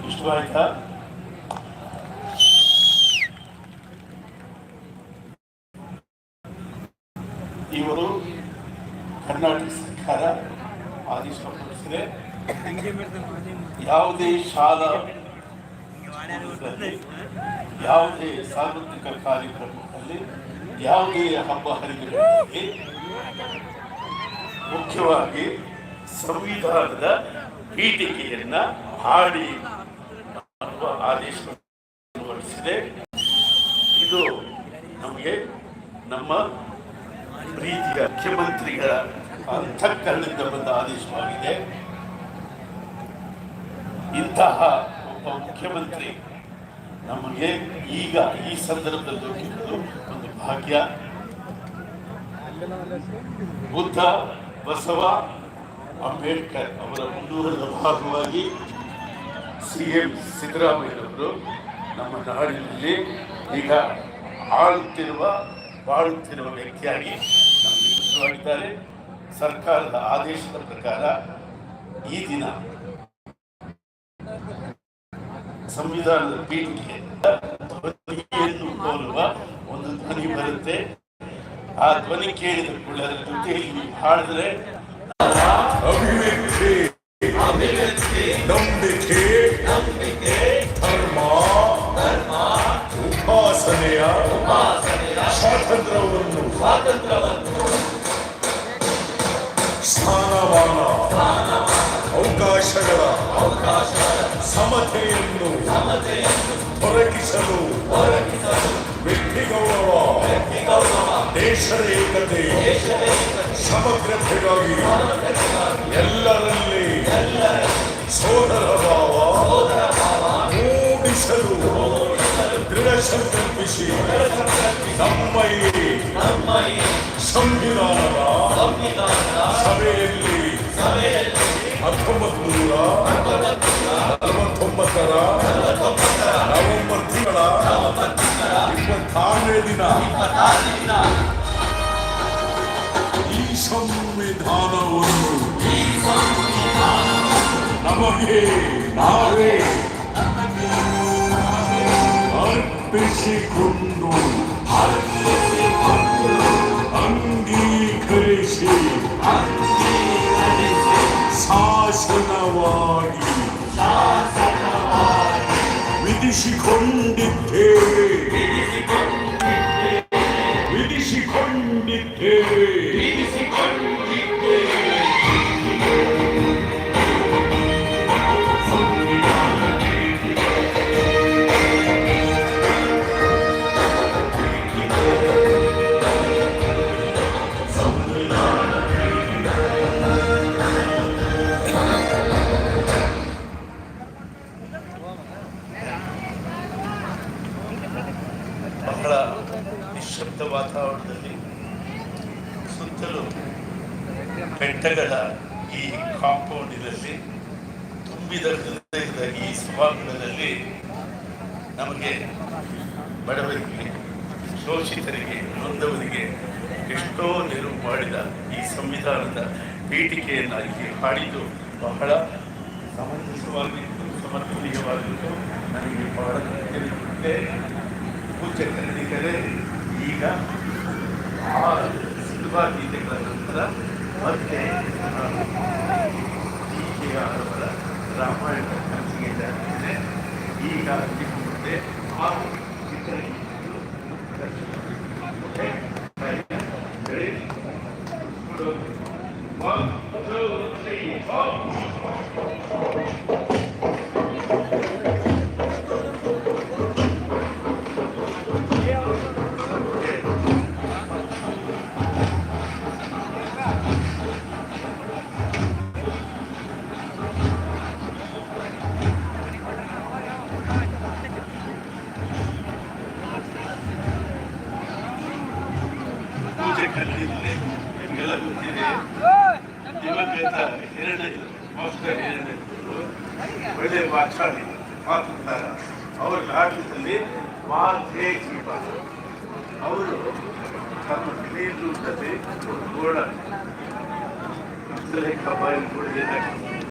ಇಷ್ಟವಾಯ್ತಾ? ಇವರು ಕರ್ನಾಟಕ ಸರ್ಕಾರ ಆದೇಶ ಹೊರಡಿಸಿದೆ. ಯಾವುದೇ ಶಾಲಾ ಯಾವುದೇ ಸಾರ್ವತ್ರಿಕ ಕಾರ್ಯಕ್ರಮದಲ್ಲಿ ಯಾವುದೇ ಹಬ್ಬ ಹರಿದಿನಗಳಲ್ಲಿ ಮುಖ್ಯವಾಗಿ ಸಂವಿಧಾನದ ಪೀಠಿಕೆಯನ್ನ ಹಾಡಿ ಅನ್ನುವ ಆದೇಶವನ್ನು ಹೊರಡಿಸಿದೆ. ಇದು ನಮಗೆ ನಮ್ಮ ಪ್ರೀತಿಯ ಮುಖ್ಯಮಂತ್ರಿಗಳ ಅಂತಃಕರಣದಿಂದ ಬಂದ ಆದೇಶವಾಗಿದೆ. ಇಂತಹ ಒಬ್ಬ ಮುಖ್ಯಮಂತ್ರಿ ನಮಗೆ ಈಗ ಈ ಸಂದರ್ಭದಲ್ಲಿ ದೊರಕಿದ್ದು ಒಂದು ಭಾಗ್ಯ. ಬುದ್ಧ ಬಸವ ಅಂಬೇಡ್ಕರ್ ಅವರ ಮುಂದುವರೆದ ಭಾಗವಾಗಿ CM ಸಿದ್ದರಾಮಯ್ಯನವರು ನಮ್ಮ ನಾಡಿನಲ್ಲಿ ಈಗ ಬಾಳುತ್ತಿರುವ ವ್ಯಕ್ತಿಯಾಗಿ ನಮಗೆ ಗೊತ್ತಿದ್ದಾರೆ. ಸರ್ಕಾರದ ಆದೇಶದ ಪ್ರಕಾರ ಈ ದಿನ ಸಂವಿಧಾನದ ಪೀಠಿಕೆಯಿಂದ ಧ್ವನಿಯನ್ನು ಕೋರುವ ಒಂದು ಧ್ವನಿ ಬರುತ್ತೆ. ಆ ಧ್ವನಿ ಕೇಳಿದ ಕೂಡಲೇ ಜೊತೆಯಲ್ಲಿ ನೀವು ಹಾಡಿದ್ರೆ ಅಭಿವ್ಯಕ್ತಿ, ನಂಬಿಕೆ, ಧರ್ಮ, ಉಪಾಸನೆಯ ಸ್ವಾತಂತ್ರ್ಯವನ್ನು ಸ್ಥಾನಮಾನ ಅವಕಾಶಗಳ ಸಮತೆಯನ್ನು ದೊರಕಿಸಲು ವ್ಯಕ್ತಿ ಗೌರವ, ದೇಶದ ಏಕತೆ, ಸಮಗ್ರತೆಗಾಗಿ ಎಲ್ಲರಲ್ಲಿ ಸೋದರ ಭಾವ ಮೂಡಿಸಲು ದೃಢ ಸಂಕಲ್ಪಿಸಿ ನಮ್ಮ ಈ ಸಂವಿಧಾನದ ಸಭೆಯಲ್ಲಿ 1949 ನವೆಂಬರ್ ತಿಂಗಳ 26ನೇ ದಿನ ಈ ಸಂವಿಧಾನವನ್ನು ನಮಗೆ ನಾವೇ ಅರ್ಪಿಸಿಕೊಂಡು ಅಂಗೀಕರಿಸಿ ಶಾಸನವಾಗಿ ವಿಧಿಸಿಕೊಂಡಿದ್ದೇವೆ. ಬಹಳ ನಿಶ್ಶಬ್ದ ವಾತಾವರಣದಲ್ಲಿ ಸುತ್ತಲೂ ಬೆಟ್ಟಗಳ ಈ ಕಾಂಪೌಂಡಿನಲ್ಲಿ ತುಂಬಿದ ಹೃದಯದ ಈ ಸಭಾಂಗಣದಲ್ಲಿ ನಮಗೆ ಬಡವರಿಗೆ, ಶೋಷಿತರಿಗೆ, ನೊಂದವರಿಗೆ ಎಷ್ಟೋ ನೆರವು ಮಾಡಿದ ಈ ಸಂವಿಧಾನದ ಪೀಠಿಕೆಯನ್ನು ಇಲ್ಲಿ ಹಾಡಿದ್ದು ಬಹಳ ಸಮಂಜಸವಾಗಿತ್ತು, ಸಮರ್ಥನೀಯವಾಗಿತ್ತು. ನನಗೆ ಬಹಳ ಪೂಜ್ಯ ಕನ್ನಡಿಗರೇ, ಈಗ ಆ ಸಿನಿಮಾ ಗೀತೆಗಳ ನಂತರ ಮತ್ತೆ ಅವರ ರಾಮಾಯಣ ಕನಸಿಗೆ ಜಾರಿಸಿದೆ. ಈಗ ನಿಮ್ಮ ಮುಂದೆ ಆ ಚಿತ್ರಗೀತೆಗಳು ಒಳ್ಳೆ ಮಾತಾಡಿ ಮಾತುತ್ತಾರೆ. ಅವರ ಆಡಳಿತದಲ್ಲಿ ಅವರು ತಮ್ಮ ಸ್ನೇಹಿತರ ಜೊತೆ ಗೋಡ ಸಲಹೆ ಕಬಾಯಿಲ್ ಕೊಡಲಿಲ್ಲ